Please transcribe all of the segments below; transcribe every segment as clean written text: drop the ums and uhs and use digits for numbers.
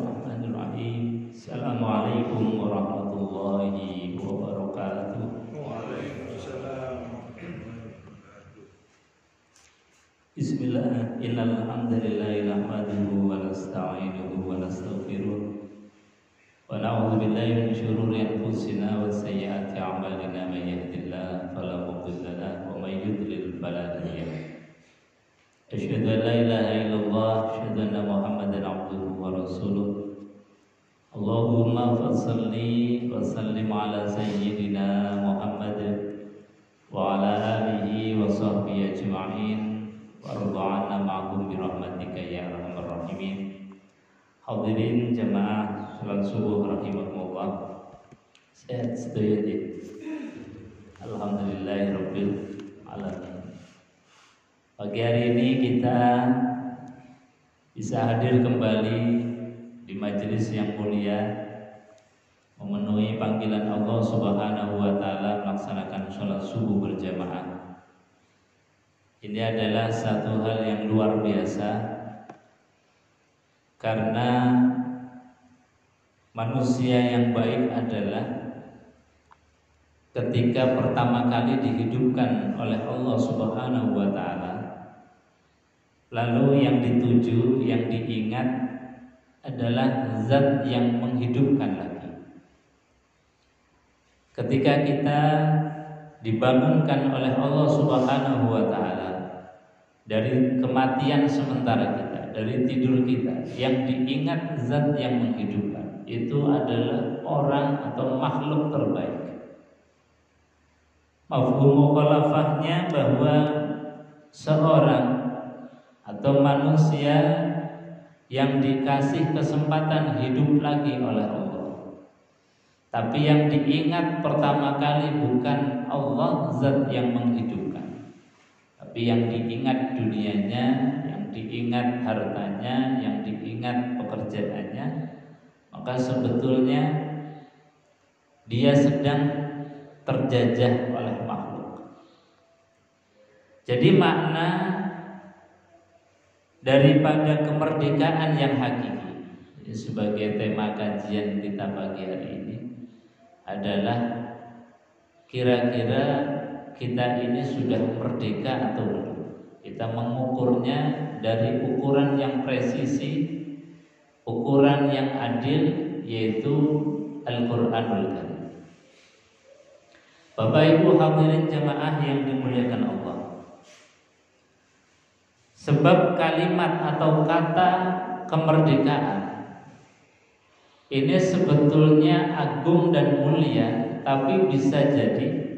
Bismillahirrahmanirrahim. Assalamualaikum warahmatullahi wabarakatuh. Waalaikumsalam. Bismillah. Innal hamdalillah nahmaduhu wa nasta'inuhu wa nastaghfiruh. Wa na'udzu billahi min shururi anfusina wa sayyiati a'malina. May yahdihillahu fala mudilla lahu wa may yudlil fala hadiya lahu. Asyhadu an la ilaha illallah, asyhadu anna Muhammadan abduhu wa rasuluh. Allahumma fassalli wa sallim ala sayyidina Muhammad wa ala alihi wa sahbihi ajma'in warḍa 'anna ma'hum bi rahmatika ya arhamar rahimin. Hadirin jamaah salat subuh rahimakumullah. Sehat sedaya. Alhamdulillahirabbil alamin. Pagi hari ini kita bisa hadir kembali di majelis yang mulia, memenuhi panggilan Allah Subhanahu wa taala melaksanakan sholat subuh berjamaah. Ini adalah satu hal yang luar biasa, karena manusia yang baik adalah ketika pertama kali dihidupkan oleh Allah Subhanahu wa taala, lalu yang dituju, yang diingat adalah zat yang menghidupkan lagi. Ketika kita dibangunkan oleh Allah Subhanahu wa taala dari kematian sementara kita, dari tidur kita, yang diingat zat yang menghidupkan itu adalah orang atau makhluk terbaik. Mafhum mukhalafahnya bahwa seorang atau manusia yang dikasih kesempatan hidup lagi oleh Allah, tapi yang diingat pertama kali bukan Allah zat yang menghidupkan, tapi yang diingat dunianya, yang diingat hartanya, yang diingat pekerjaannya, maka sebetulnya dia sedang terjajah oleh makhluk. Jadi makna daripada kemerdekaan yang hakiki, sebagai tema kajian kita pagi hari ini, adalah kira-kira kita ini sudah merdeka atau belum. Kita mengukurnya dari ukuran yang presisi, ukuran yang adil, yaitu Al-Quranul Karim. Bapak Ibu hadirin jamaah yang dimuliakan Allah, sebab kalimat atau kata kemerdekaan ini sebetulnya agung dan mulia, tapi bisa jadi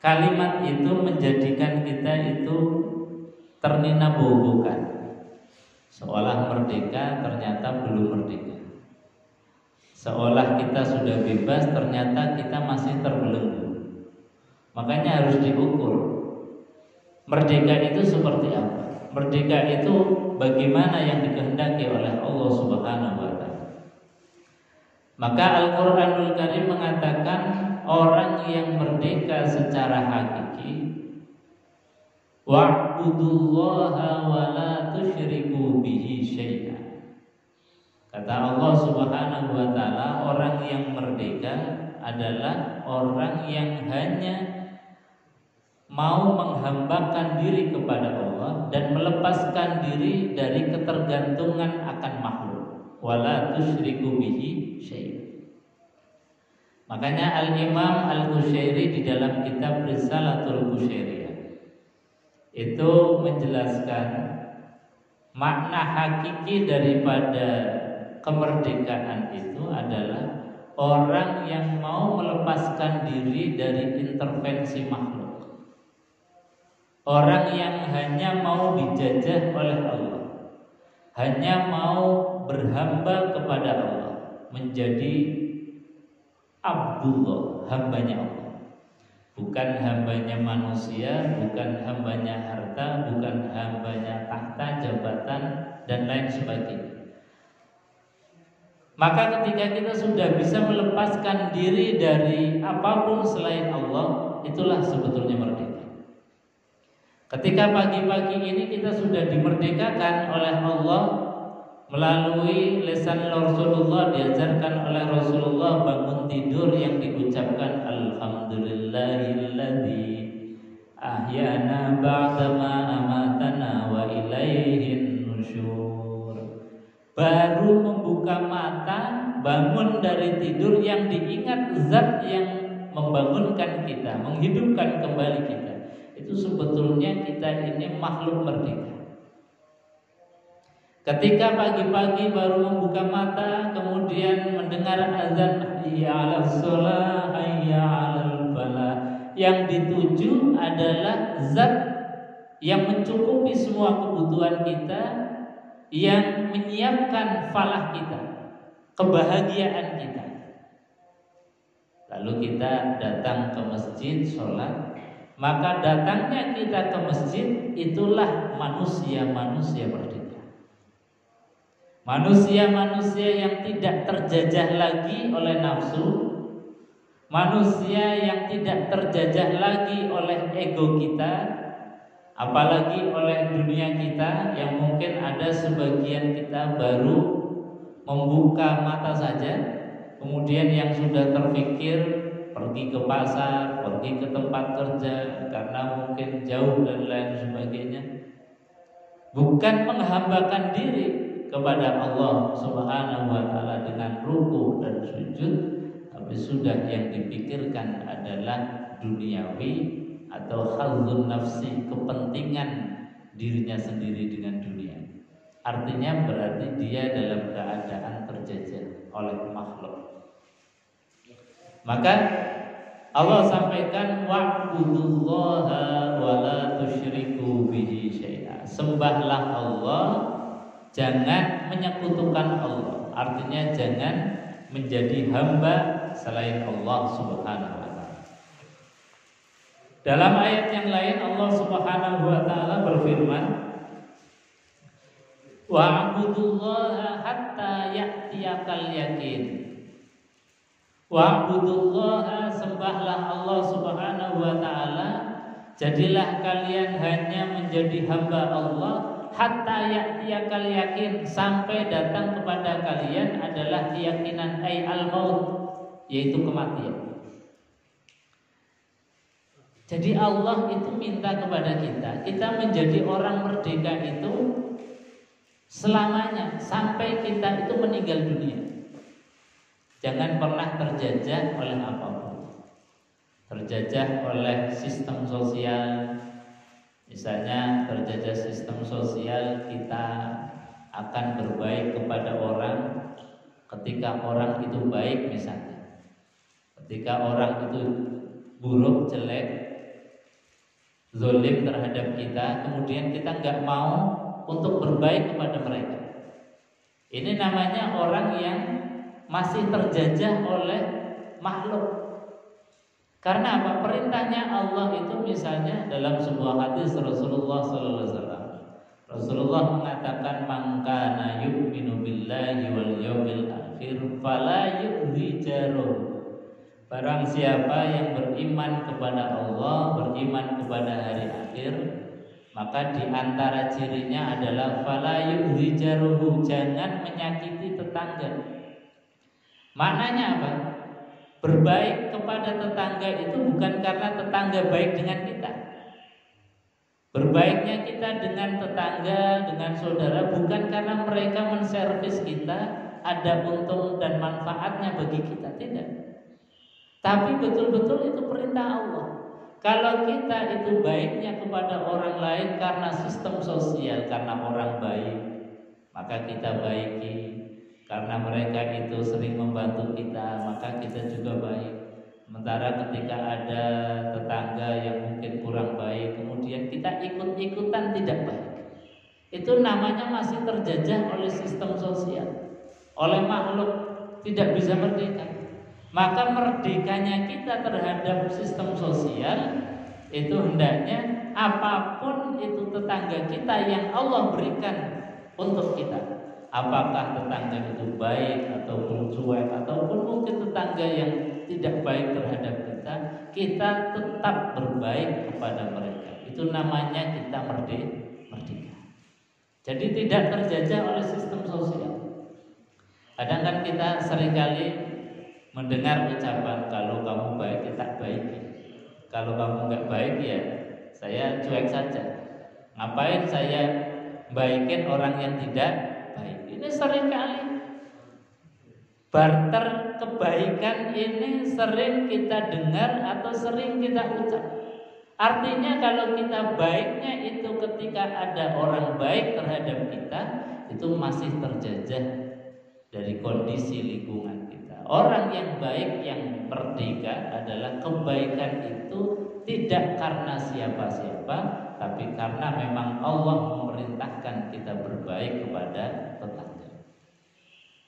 kalimat itu menjadikan kita itu ternina-bobokan, seolah merdeka ternyata belum merdeka, seolah kita sudah bebas ternyata kita masih terbelenggu. Makanya harus diukur merdeka itu seperti apa. Merdeka itu bagaimana yang dikehendaki oleh Allah Subhanahu wa taala. Maka Al-Qur'anul Karim mengatakan orang yang merdeka secara hakiki, wa'budullaha wa la tusyriku bihi syai'a. Kata Allah Subhanahu wa taala, orang yang merdeka adalah orang yang hanya mau menghambakan diri kepada Allah dan melepaskan diri dari ketergantungan akan makhluk. Wala tusyriku bihi syai'an. Makanya Al-Imam Al-Qushairi di dalam kitab Risalatul Qushairiyah itu menjelaskan makna hakiki daripada kemerdekaan itu adalah orang yang mau melepaskan diri dari intervensi makhluk. Orang yang hanya mau dijajah oleh Allah, hanya mau berhamba kepada Allah, menjadi Abdullah, hambanya Allah, bukan hambanya manusia, bukan hambanya harta, bukan hambanya tahta, jabatan, dan lain sebagainya. Maka ketika kita sudah bisa melepaskan diri dari apapun selain Allah, itulah sebetulnya merdeka. Ketika pagi-pagi ini kita sudah dimerdekakan oleh Allah, Melalui lisan Rasulullah, diajarkan oleh Rasulullah bangun tidur yang diucapkan alhamdulillahilladzi ahyana ba'dama amatana wa ilaihin nusyur. Baru membuka mata, bangun dari tidur yang diingat zat yang membangunkan kita, menghidupkan kembali kita. Itu sebetulnya kita ini makhluk merdeka. Ketika pagi-pagi baru membuka mata, kemudian mendengar azan hayya 'alas shalah, hayya 'alal falah, yang dituju adalah zat yang mencukupi semua kebutuhan kita, yang menyiapkan falah kita, kebahagiaan kita. Lalu kita datang ke masjid sholat, maka datangnya kita ke masjid itulah manusia-manusia merdeka. Manusia-manusia yang tidak terjajah lagi oleh nafsu, manusia yang tidak terjajah lagi oleh ego kita, apalagi oleh dunia kita, yang mungkin ada sebagian kita baru membuka mata saja, kemudian yang sudah terpikir pergi ke pasar, pergi ke tempat kerja karena mungkin jauh dan lain sebagainya, bukan menghambakan diri kepada Allah Subhanahu wa taala dengan ruku dan sujud, tapi sudah yang dipikirkan adalah duniawi atau hadzun nafsi, kepentingan dirinya sendiri dengan dunia. Artinya berarti dia dalam keadaan terjajah oleh makhluk. Maka Allah sampaikan wa'budullaha wa la tusyriku bihi syai'a. Sembahlah Allah, jangan menyekutukan Allah. Artinya jangan menjadi hamba selain Allah Subhanahu wa taala. Dalam ayat yang lain Allah Subhanahu wa taala berfirman, wa'budullaha hatta ya'tiyakal yaqin. Wa'budullaha, sembahlah Allah Subhanahu wa taala, jadilah kalian hanya menjadi hamba Allah hatta ya'tiyakal yakin, sampai datang kepada kalian adalah keyakinan ay al-maut, yaitu kematian. Jadi Allah itu minta kepada kita menjadi orang merdeka itu selamanya sampai kita itu meninggal dunia. Jangan pernah terjajah oleh apapun. Terjajah oleh sistem sosial. Misalnya terjajah sistem sosial, kita akan berbaik kepada orang ketika orang itu baik misalnya. Ketika orang itu buruk, jelek, zalim terhadap kita, kemudian kita nggak mau untuk berbaik kepada mereka. Ini namanya orang yang masih terjajah oleh makhluk. Karena apa? Perintahnya Allah itu misalnya dalam sebuah hadis Rasulullah sallallahu alaihi wasallam. Rasulullah mengatakan man kana yu'minu billahi wal yawmil akhir fala yu'dhi jaruh. Barang siapa yang beriman kepada Allah, beriman kepada hari akhir, maka di antara cirinya adalah fala yu'dhi jaruh, jangan menyakiti tetangga. Maknanya apa? Berbaik kepada tetangga itu bukan karena tetangga baik dengan kita. Berbaiknya kita dengan tetangga, dengan saudara, bukan karena mereka menservis kita, ada untung dan manfaatnya bagi kita, tidak. Tapi betul-betul itu perintah Allah. Kalau kita itu baiknya kepada orang lain karena sistem sosial, karena orang baik, maka kita baiki. Karena mereka itu sering membantu kita, maka kita juga baik. Sementara ketika ada tetangga yang mungkin kurang baik, kemudian kita ikut-ikutan tidak baik, itu namanya masih terjajah oleh sistem sosial, oleh makhluk, tidak bisa merdeka. Maka merdekanya kita terhadap sistem sosial itu hendaknya apapun itu tetangga kita yang Allah berikan untuk kita, apakah tetangga itu baik ataupun cuek, ataupun mungkin tetangga yang tidak baik terhadap kita, kita tetap berbaik kepada mereka. Itu namanya kita merdeka. Jadi tidak terjajah oleh sistem sosial. Kadang kan kita seringkali mendengar ucapan, kalau kamu baik ya tak baik, kalau kamu nggak baik ya saya cuek saja. Ngapain saya baikin orang yang tidak baik? Ini seringkali barter kebaikan ini sering kita dengar atau sering kita ucap. Artinya kalau kita baiknya itu ketika ada orang baik terhadap kita, itu masih terjajah dari kondisi lingkungan kita. Orang yang baik, yang merdeka adalah kebaikan itu tidak karena siapa-siapa, tapi karena memang Allah memerintahkan kita berbaik kepada tetangga.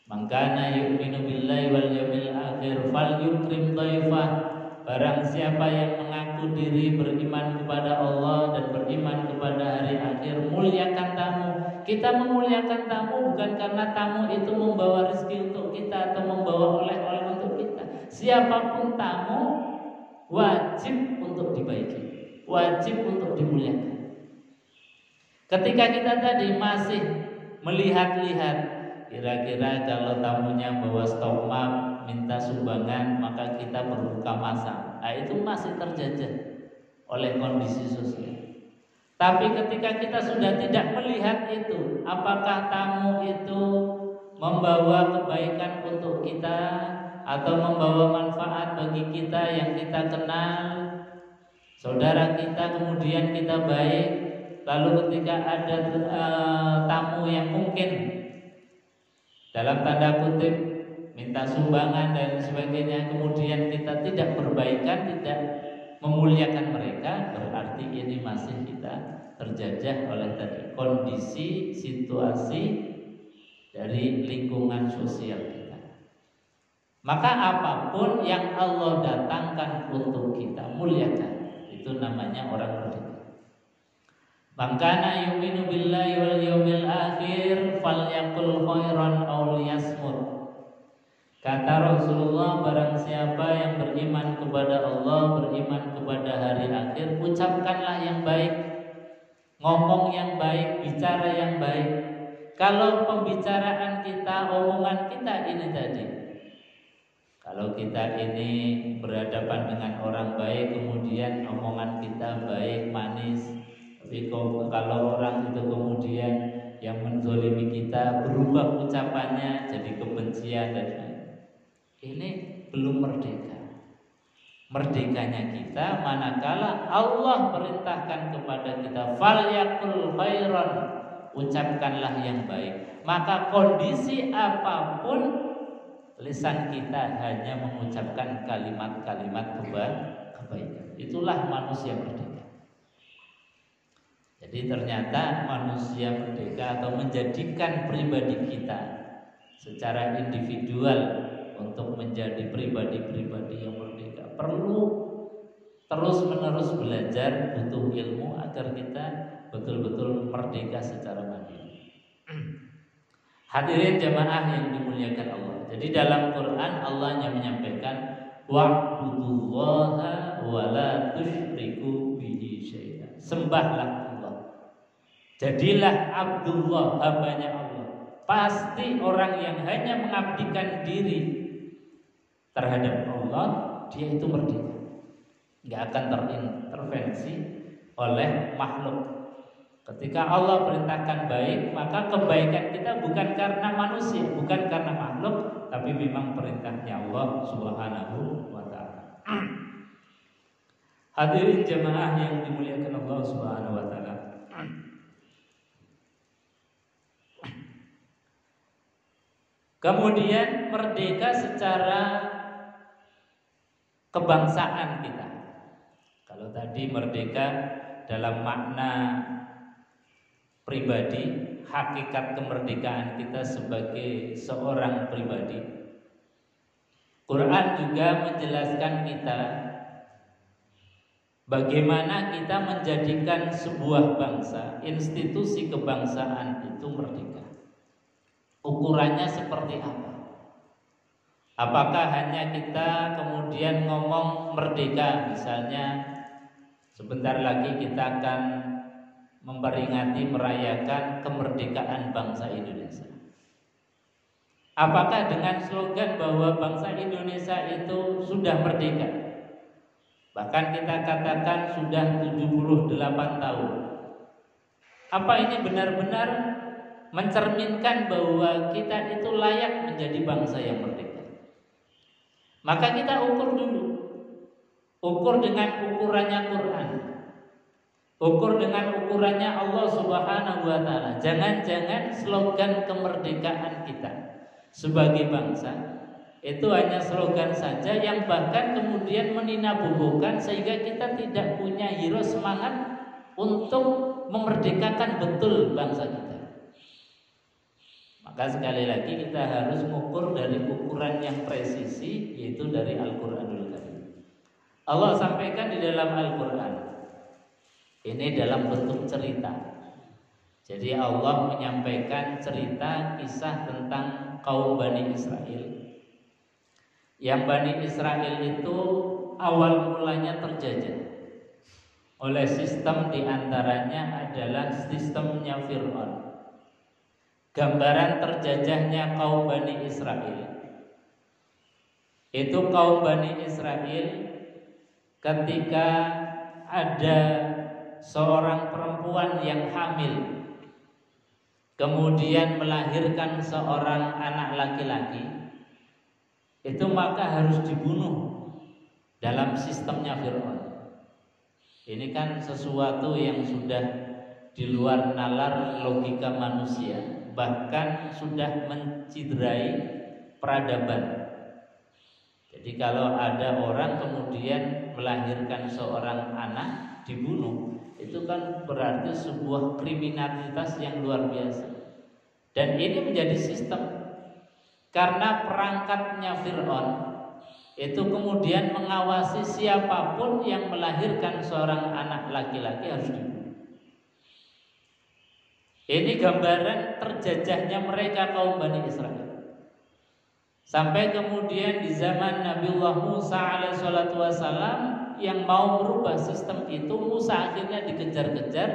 Man kana yu'minu billahi wal yawmil akhir falyukrim dhaifah. Barang siapa yang mengaku diri beriman kepada Allah dan beriman kepada hari akhir, muliakan tamu. Kita memuliakan tamu bukan karena tamu itu membawa rezeki untuk kita atau membawa oleh-oleh untuk kita. Siapapun tamu wajib untuk dibaiki, wajib untuk dimuliakan. Ketika kita tadi masih melihat-lihat, kira-kira kalau tamunya bawa stok map, minta sumbangan, maka kita berbuka masam. Nah, itu masih terjajah oleh kondisi sosial. Tapi ketika kita sudah tidak melihat itu, apakah tamu itu membawa kebaikan untuk kita atau membawa manfaat bagi kita yang kita kenal, saudara kita, kemudian kita baik, lalu ketika ada tamu yang mungkin dalam tanda kutip minta sumbangan dan sebagainya, kemudian kita tidak berbaikan, tidak memuliakan mereka, berarti ini masih kita terjajah oleh tadi kondisi situasi dari lingkungan sosial kita. Maka apapun yang Allah datangkan untuk kita muliakan, itu namanya orang merdeka. Mangkana yu'minu billahi wal yawmil akhir falyaqul khairan aw liyasmut. Kata Rasulullah, barang siapa yang beriman kepada Allah, beriman kepada hari akhir, ucapkanlah yang baik, ngomong yang baik, bicara yang baik. Kalau pembicaraan kita, omongan kita ini tadi, kalau kita ini berhadapan dengan orang baik, kemudian omongan kita baik, manis. Tapi kalau orang itu kemudian yang menzolimi kita, berubah ucapannya jadi kebencian dan lain-lain, ini belum merdeka. Merdekanya kita manakala Allah perintahkan kepada kita, falyaqul khairan, ucapkanlah yang baik. Maka kondisi apapun, lisan kita hanya mengucapkan kalimat-kalimat kebaikan. Itulah manusia merdeka. Jadi ternyata manusia merdeka atau menjadikan pribadi kita secara individual untuk menjadi pribadi-pribadi yang merdeka perlu terus-menerus belajar, butuh ilmu agar kita betul-betul merdeka secara mandiri. Hadirin jamaah yang dimuliakan Allah. Jadi dalam Quran Allah yang menyampaikan wa'budullaha wa la tusyriku bihi syai'an. Sembahlah Allah. Jadilah Abdullah, hambanya Allah. Pasti orang yang hanya mengabdikan diri terhadap Allah, dia itu merdeka. Enggak akan terintervensi oleh makhluk. Ketika Allah perintahkan baik, maka kebaikan kita bukan karena manusia, bukan karena makhluk, tapi memang perintahnya Allah Subhanahu wa ta'ala. Hadirin jemaah yang dimuliakan Allah Subhanahu wa ta'ala. Kemudian merdeka secara kebangsaan kita. Kalau tadi merdeka dalam makna pribadi, hakikat kemerdekaan kita sebagai seorang pribadi. Quran juga menjelaskan kita bagaimana kita menjadikan sebuah bangsa, institusi kebangsaan itu merdeka. Ukurannya seperti apa? Apakah hanya kita kemudian ngomong merdeka, misalnya sebentar lagi kita akan memperingati merayakan kemerdekaan bangsa Indonesia. Apakah dengan slogan bahwa bangsa Indonesia itu sudah merdeka? Bahkan kita katakan sudah 78 tahun. Apa ini benar-benar mencerminkan bahwa kita itu layak menjadi bangsa yang merdeka? Maka kita ukur dulu. Ukur dengan ukurannya Quran. Ukur dengan ukurannya Allah Subhanahu wa taala. Jangan-jangan slogan kemerdekaan kita sebagai bangsa itu hanya slogan saja yang bahkan kemudian meninabubukan sehingga kita tidak punya hero semangat untuk memerdekakan betul bangsa kita. Maka sekali lagi kita harus mengukur dari ukuran yang presisi, yaitu dari Al-Qur'anul Karim. Allah sampaikan di dalam Al-Qur'an. Ini dalam bentuk cerita. Jadi Allah menyampaikan cerita kisah tentang kaum Bani Israel. Yang Bani Israel itu awal mulanya terjajah oleh sistem diantaranya adalah sistemnya Fir'aun. Gambaran terjajahnya kaum Bani Israel itu kaum Bani Israel ketika ada seorang perempuan yang hamil kemudian melahirkan seorang anak laki-laki, itu maka harus dibunuh dalam sistemnya Fir'aun. Ini kan sesuatu yang sudah di luar nalar logika manusia, bahkan sudah menciderai peradaban. Jadi kalau ada orang kemudian melahirkan seorang anak dibunuh, itu kan berarti sebuah kriminalitas yang luar biasa. Dan ini menjadi sistem karena perangkatnya Fir'aun itu kemudian mengawasi siapapun yang melahirkan seorang anak laki-laki harus dibunuh. Ini gambaran terjajahnya mereka kaum Bani Israel. Sampai kemudian di zaman Nabiullah Musa alaihissalatu wassalam yang mau merubah sistem itu, Musa akhirnya dikejar-kejar,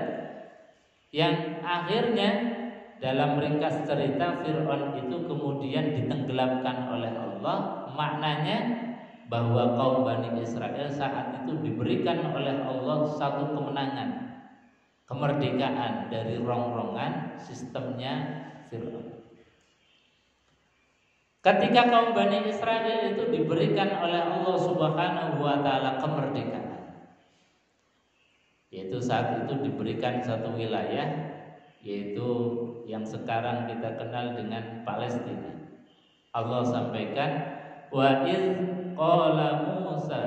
yang akhirnya dalam ringkas cerita Fir'aun itu kemudian ditenggelamkan oleh Allah. Maknanya bahwa kaum Bani Israel saat itu diberikan oleh Allah satu kemenangan, kemerdekaan dari rongrongan sistemnya Fir'aun. Ketika kaum Bani Israel itu diberikan oleh Allah Subhanahu wa taala kemerdekaan, yaitu saat itu diberikan satu wilayah, yaitu yang sekarang kita kenal dengan Palestina. Allah sampaikan, wa iz qala Musa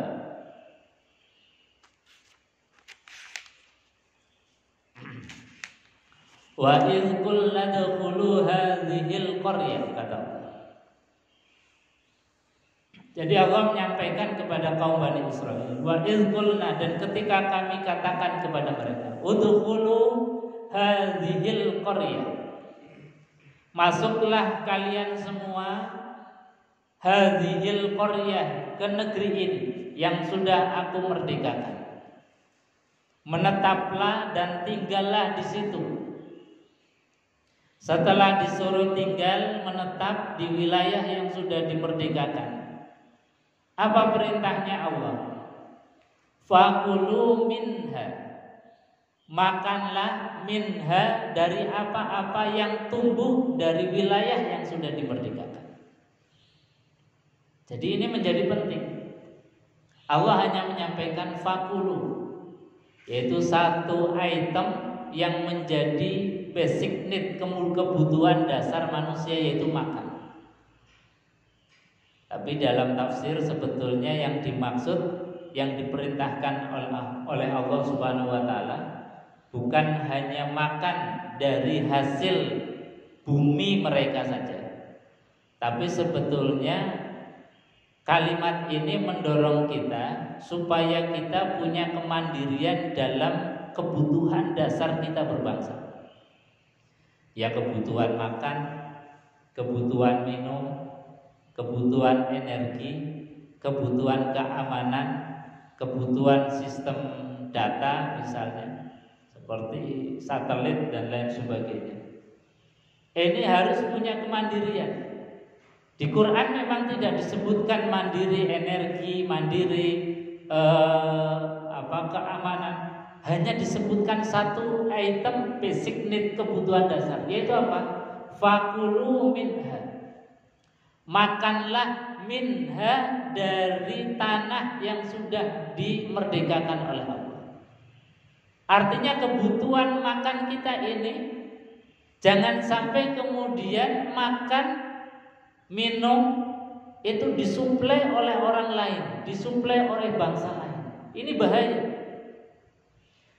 wa iz qulna dkhulu hadhil qaryah, kata Allah. Jadi Allah menyampaikan kepada kaum Bani Israel, wa iz qulna, dan ketika kami katakan kepada mereka, udkhulu hadhil qaryah, masuklah kalian semua hadhil qaryah, ke negeri ini yang sudah aku merdekakan. Menetaplah dan tinggallah di situ. Setelah disuruh tinggal menetap di wilayah yang sudah dimerdekakan, apa perintahnya Allah? Fakulu minha, makanlah minha, dari apa-apa yang tumbuh dari wilayah yang sudah dimerdekakan. Jadi ini menjadi penting. Allah hanya menyampaikan fakulu, yaitu satu item yang menjadi basic need, kebutuhan dasar manusia, yaitu makan. Tapi dalam tafsir sebetulnya yang dimaksud, yang diperintahkan oleh Allah Subhanahu wa taala bukan hanya makan dari hasil bumi mereka saja. Tapi sebetulnya kalimat ini mendorong kita supaya kita punya kemandirian dalam kebutuhan dasar kita berbangsa. Ya, kebutuhan makan, kebutuhan minum, kebutuhan energi, kebutuhan keamanan, kebutuhan sistem data misalnya, seperti satelit dan lain sebagainya. Ini harus punya kemandirian. Di Quran memang tidak disebutkan mandiri energi, mandiri keamanan. Hanya disebutkan satu item basic need, kebutuhan dasar, yaitu apa? Fakulu minha. Makanlah minha, dari tanah yang sudah dimerdekakan oleh Allah. Artinya kebutuhan makan kita ini jangan sampai kemudian makan, minum itu disuplai oleh orang lain, disuplai oleh bangsa lain. Ini bahaya.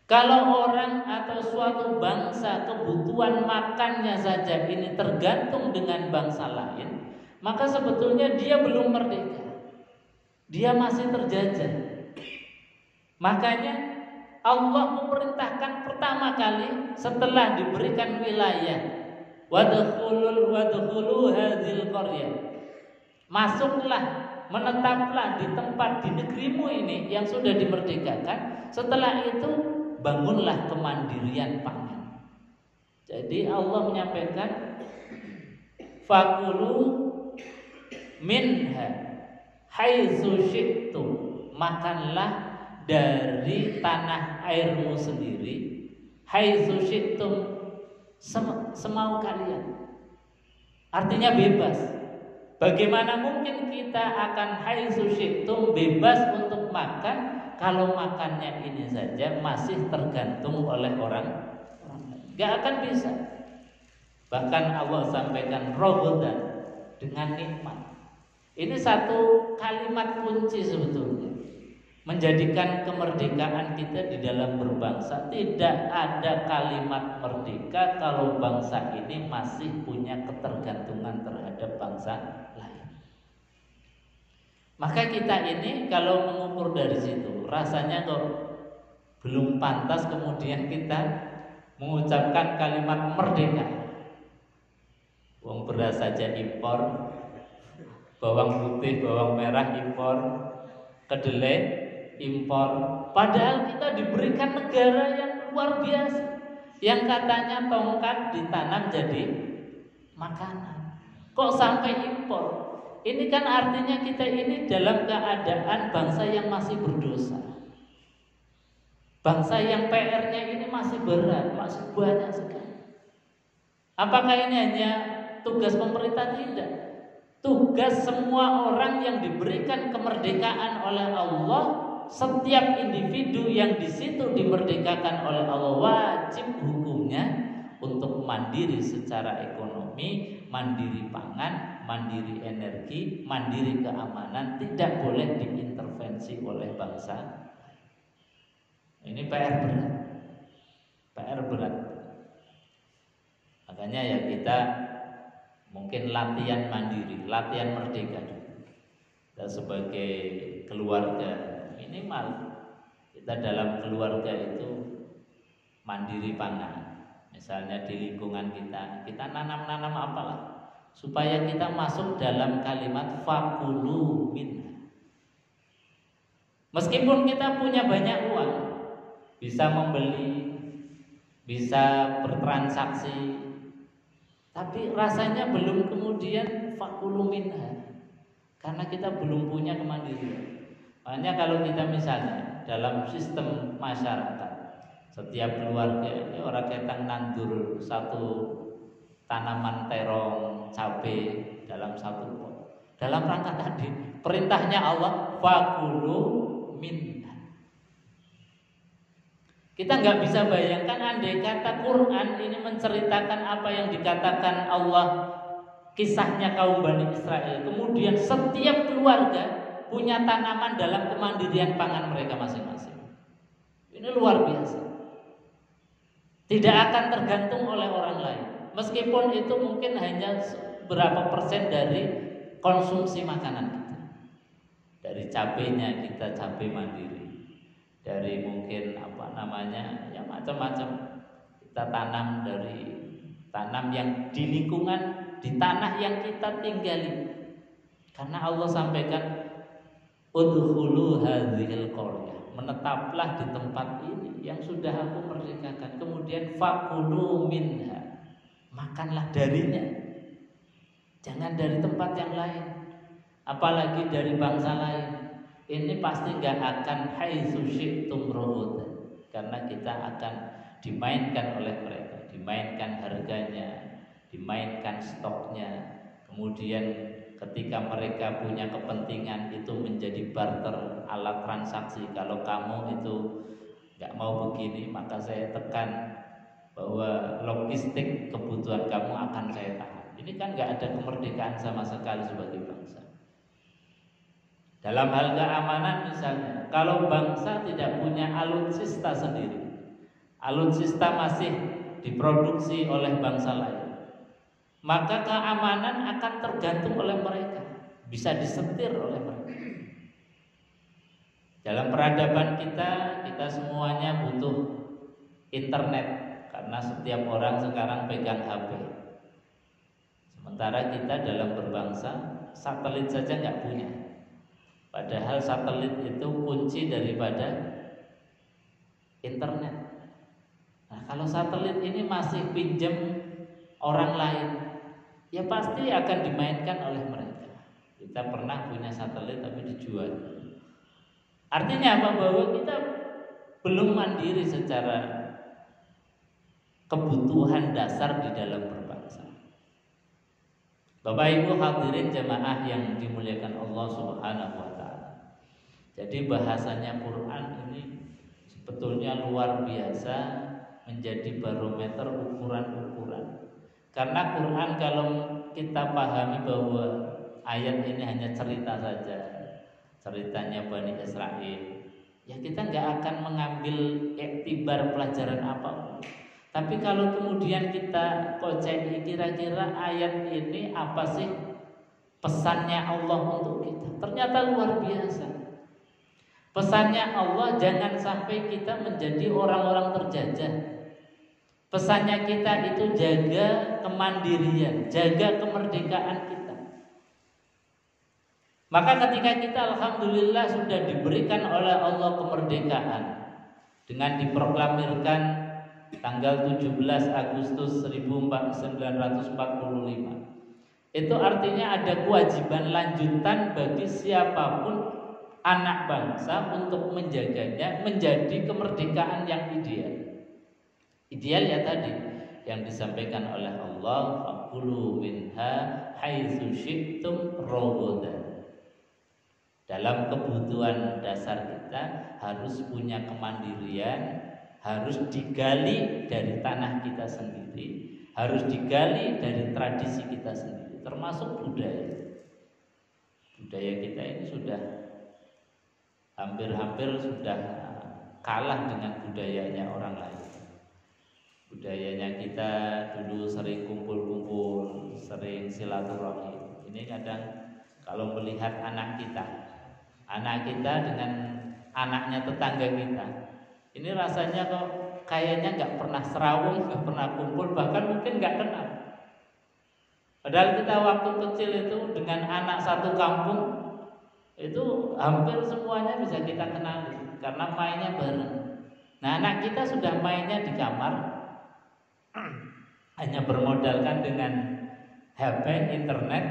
Kalau orang atau suatu bangsa kebutuhan makannya saja ini tergantung dengan bangsa lain, maka sebetulnya dia belum merdeka. Dia masih terjajah. Makanya Allah memerintahkan pertama kali setelah diberikan wilayah, wadkhulu hadzal qaryah. Masuklah, menetaplah di tempat di negerimu ini yang sudah dimerdekakan. Setelah itu bangunlah kemandirian pangan. Jadi Allah menyampaikan fakulu minha haitsu syi'tum, makanlah dari tanah airmu sendiri, haitsu syi'tum, semau kalian. Artinya bebas. Bagaimana mungkin kita akan haitsu syi'tum, bebas untuk makan kalau makannya ini saja masih tergantung oleh orang lain? Gak akan bisa. Bahkan Allah sampaikan rogodan, dengan nikmat. Ini satu kalimat kunci sebetulnya, menjadikan kemerdekaan kita di dalam berbangsa. Tidak ada kalimat merdeka kalau bangsa ini masih punya ketergantungan terhadap bangsa lain. Maka kita ini kalau mengukur dari situ, rasanya kok belum pantas kemudian kita mengucapkan kalimat merdeka. Wong beras saja impor, bawang putih, bawang merah impor, kedelai impor. Padahal kita diberikan negara yang luar biasa, yang katanya tongkat ditanam jadi makanan. Kok sampai impor? Ini kan artinya kita ini dalam keadaan bangsa yang masih berdosa, bangsa yang PR-nya ini masih berat, masih banyak sekali. Apakah ini hanya tugas pemerintah? Tidak. Tugas semua orang yang diberikan kemerdekaan oleh Allah. Setiap individu yang di situ dimerdekakan oleh Allah wajib hukumnya untuk mandiri secara ekonomi, mandiri pangan, mandiri energi, mandiri keamanan, tidak boleh diintervensi oleh bangsa. Ini PR berat. PR berat. Makanya ya kita mungkin latihan mandiri, latihan merdeka. Dan sebagai keluarga minimal kita dalam keluarga itu mandiri pangan. Misalnya di lingkungan kita nanam-nanam apalah supaya kita masuk dalam kalimat fakulu minha. Meskipun kita punya banyak uang, bisa membeli, bisa bertransaksi, tapi rasanya belum kemudian fakulu minha, karena kita belum punya kemandirian. Makanya kalau kita misalnya dalam sistem masyarakat, setiap keluarga ini orang ketang nandur satu tanaman terong, cabai dalam satu pot. Dalam rangka tadi perintahnya Allah fakulu minha. Kita nggak bisa bayangkan andai kata Quran ini menceritakan apa yang dikatakan Allah, kisahnya kaum Bani Israel. Kemudian setiap keluarga punya tanaman dalam kemandirian pangan mereka masing-masing. Ini luar biasa. Tidak akan tergantung oleh orang lain. Meskipun itu mungkin hanya berapa persen dari konsumsi makanan kita. Dari cabenya kita cabai mandiri. Dari mungkin ya macam-macam kita tanam, dari tanam yang di lingkungan, di tanah yang kita tinggali. Karena Allah sampaikan udkhulu hadzal qaryah, menetaplah di tempat ini. yang sudah aku merdekakan. Kemudian fakulu minha, makanlah darinya. Jangan dari tempat yang lain, apalagi dari bangsa lain. Ini pasti gak akan haitsu syi'tum raghadan, karena kita akan dimainkan oleh mereka, dimainkan harganya, dimainkan stoknya. Kemudian ketika mereka punya kepentingan, itu menjadi barter, alat transaksi. Kalau kamu itu gak mau begini, maka saya tekan bahwa logistik kebutuhan kamu akan saya tahan. Ini kan gak ada kemerdekaan sama sekali sebagai bangsa. Dalam hal keamanan misalnya, kalau bangsa tidak punya alutsista sendiri, alutsista masih diproduksi oleh bangsa lain, maka keamanan akan tergantung oleh mereka, bisa disetir oleh mereka. Dalam peradaban kita semuanya butuh internet, karena setiap orang sekarang pegang HP. Sementara kita dalam berbangsa satelit saja nggak punya. Padahal satelit itu kunci daripada internet. Nah, kalau satelit ini masih pinjam orang lain, ya pasti akan dimainkan oleh mereka. Kita pernah punya satelit tapi dijual. Artinya apa? Bahwa kita belum mandiri secara kebutuhan dasar di dalam berbangsa. Bapak Ibu hadirin jamaah yang dimuliakan Allah Subhanahu wa taala. Jadi bahasanya Quran ini sebetulnya luar biasa, menjadi barometer ukuran-ukuran. Karena Quran kalau kita pahami bahwa ayat ini hanya cerita saja, ceritanya Bani Israel, ya kita nggak akan mengambil iktibar pelajaran apapun. Tapi kalau kemudian kita kocek kira-kira ayat ini apa sih pesannya Allah untuk kita, ternyata luar biasa. Pesannya Allah, jangan sampai kita menjadi orang-orang terjajah. Pesannya kita itu jaga kemandirian, jaga kemerdekaan kita. Maka ketika kita alhamdulillah sudah diberikan oleh Allah kemerdekaan dengan diproklamirkan tanggal 17 Agustus 1945, itu artinya ada kewajiban lanjutan bagi siapapun anak bangsa untuk menjaganya menjadi kemerdekaan yang ideal. Ideal ya tadi yang disampaikan oleh Allah, fakulu minha haitsu syi'tum raghadan. Dalam kebutuhan dasar kita harus punya kemandirian, harus digali dari tanah kita sendiri, harus digali dari tradisi kita sendiri, termasuk budaya. Budaya kita ini sudah hampir-hampir sudah kalah dengan budayanya orang lain. Budayanya kita dulu sering kumpul-kumpul, sering silaturahim. Ini kadang kalau melihat anak kita dengan anaknya tetangga kita, ini rasanya kok kayaknya nggak pernah serawung, nggak pernah kumpul, bahkan mungkin nggak kenal. Padahal kita waktu kecil itu dengan anak satu kampung itu hampir semuanya bisa kita kenali karena mainnya bareng. Nah, anak kita sudah mainnya di kamar, hanya bermodalkan dengan HP, internet,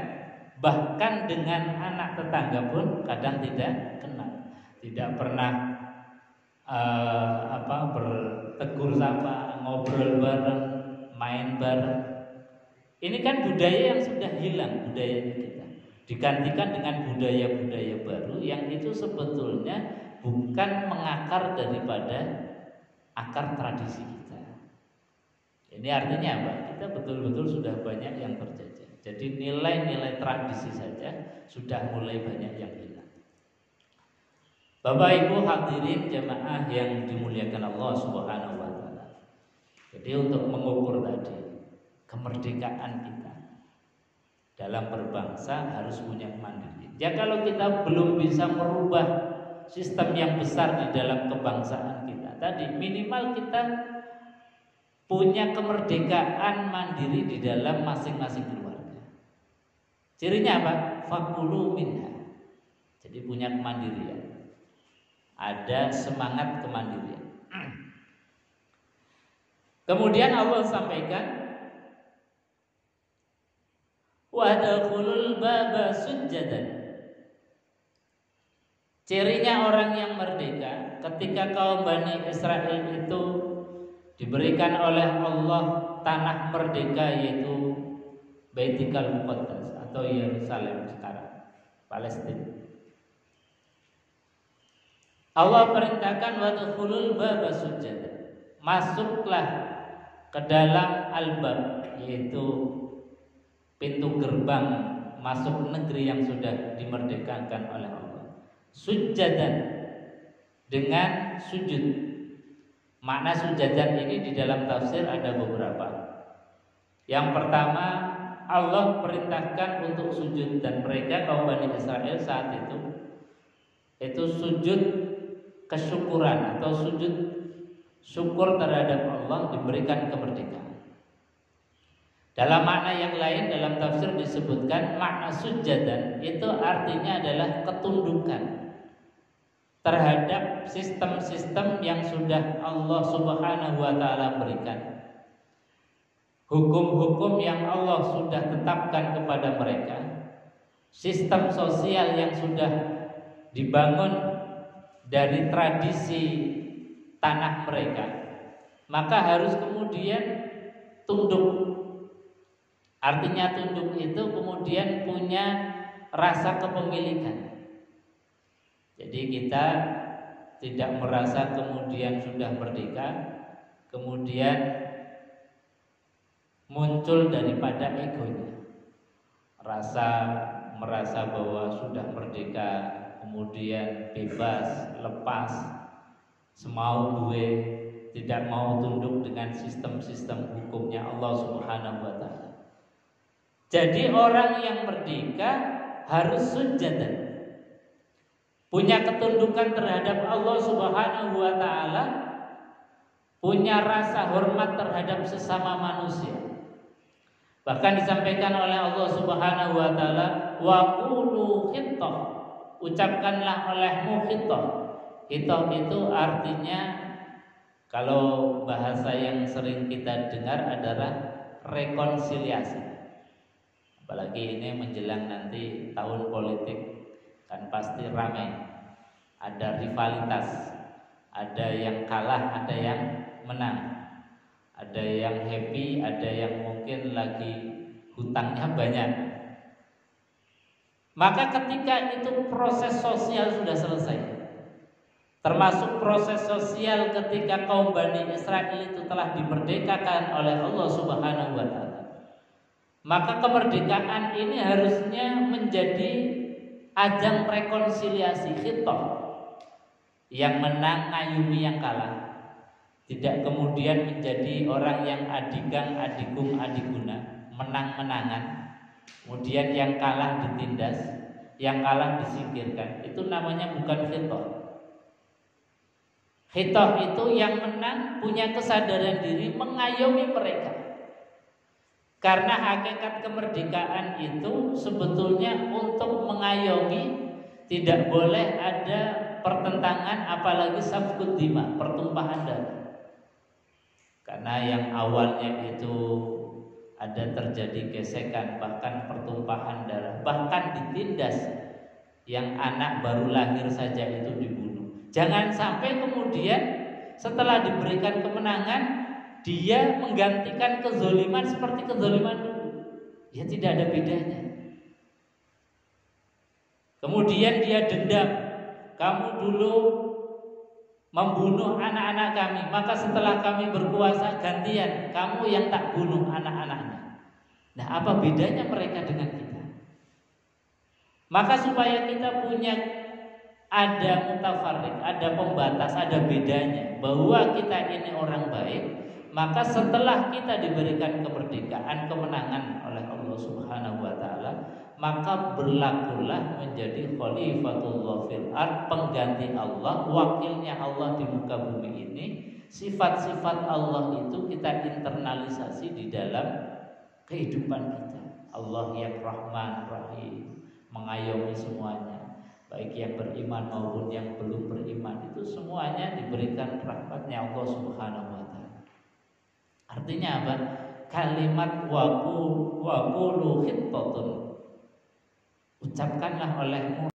bahkan dengan anak tetangga pun kadang tidak kenal, tidak pernah bertegur sapa, ngobrol bareng, main bareng. Ini kan budaya yang sudah hilang, budaya kita digantikan dengan budaya-budaya baru yang itu sebetulnya bukan mengakar daripada akar tradisi kita. Ini artinya apa? Kita betul-betul sudah banyak yang terjajah. Jadi nilai-nilai tradisi saja sudah mulai banyak yang hilang. Bapak Ibu hadirin jamaah yang dimuliakan Allah Subhanahu wa taala. Jadi untuk mengukur tadi kemerdekaan kita dalam berbangsa harus punya kemandirian. Ya kalau kita belum bisa merubah sistem yang besar di dalam kebangsaan kita tadi, minimal kita punya kemerdekaan mandiri di dalam masing-masing keluarga. Cirinya apa? Fakulu minha. Jadi punya kemandirian. Ada semangat kemandirian. Kemudian Allah sampaikan, wadkhulul baba sujjadan. Cirinya orang yang merdeka ketika kaum Bani Israel itu diberikan oleh Allah tanah merdeka, yaitu Baitul Muqaddas atau Yerusalem sekarang, Palestina. Allah perintahkan wadkhulul baba sujjadan. Masuklah ke dalam al-bab, yaitu pintu gerbang masuk negeri yang sudah dimerdekakan oleh Allah. Sujjadan, dengan sujud. Makna sujjadan ini di dalam tafsir ada beberapa. Yang pertama, Allah perintahkan untuk sujud, dan mereka kaum Bani Israel saat itu sujud kesyukuran atau sujud syukur terhadap Allah diberikan kemerdekaan. Dalam makna yang lain, dalam tafsir disebutkan makna sujjadan itu artinya adalah ketundukan terhadap sistem-sistem yang sudah Allah Subhanahu wa taala berikan. Hukum-hukum yang Allah sudah tetapkan kepada mereka, sistem sosial yang sudah dibangun dari tradisi tanah mereka, maka harus kemudian tunduk. Artinya tunduk itu kemudian punya rasa kepemilikan. Jadi kita tidak merasa kemudian sudah merdeka, kemudian muncul daripada egonya, merasa bahwa sudah merdeka, kemudian bebas, lepas, semau duwe, tidak mau tunduk dengan sistem-sistem hukumnya Allah Subhanahu wa taala. Jadi orang yang merdeka harus sujjadan, punya ketundukan terhadap Allah Subhanahu wa taala, punya rasa hormat terhadap sesama manusia. Bahkan disampaikan oleh Allah Subhanahu wa taala, wa qulu khittah, ucapkanlah olehmu khittah. Khittah itu artinya, kalau bahasa yang sering kita dengar adalah rekonsiliasi. Apalagi ini menjelang nanti tahun politik, kan pasti ramai, ada rivalitas, ada yang kalah, ada yang menang, ada yang happy, ada yang mungkin lagi hutangnya banyak. Maka ketika itu proses sosial sudah selesai, termasuk proses sosial ketika kaum Bani Israel itu telah dimerdekakan oleh Allah Subhanahu wa taala, maka kemerdekaan ini harusnya menjadi ajang rekonsiliasi, khittah. Yang menang ngayumi yang kalah, tidak kemudian menjadi orang yang adigang, adigung, adiguna, menang-menangan, kemudian yang kalah ditindas, yang kalah disingkirkan. Itu namanya bukan khittah. Khittah itu yang menang punya kesadaran diri, mengayomi mereka. Karena hakikat kemerdekaan itu sebetulnya untuk mengayomi, tidak boleh ada pertentangan, apalagi safkud dima, pertumpahan darah. Karena yang awalnya itu ada terjadi gesekan, bahkan pertumpahan darah, bahkan ditindas, yang anak baru lahir saja itu dibunuh. Jangan sampai kemudian setelah diberikan kemenangan dia menggantikan kezoliman seperti kezoliman dulu. Ya tidak ada bedanya. Kemudian dia dendam, kamu dulu membunuh anak-anak kami, maka setelah kami berkuasa gantian kamu yang tak bunuh anak-anaknya. Nah, apa bedanya mereka dengan kita? Maka supaya kita punya ada mutafarriq, ada pembatas, ada bedanya, bahwa kita ini orang baik, maka setelah kita diberikan kemerdekaan, kemenangan oleh Allah Subhanahu wa taala, maka berlakulah menjadi khalifatullah fil ard, pengganti Allah, wakilnya Allah di muka bumi ini. Sifat-sifat Allah itu kita internalisasi di dalam kehidupan kita. Allah yang Rahman Rahim, mengayomi semuanya, baik yang beriman maupun yang belum beriman, itu semuanya diberikan rahmatnya Allah Subhanahu wa taala. Artinya apa? Kalimat waqulu khittatun, ucapkanlah olehmu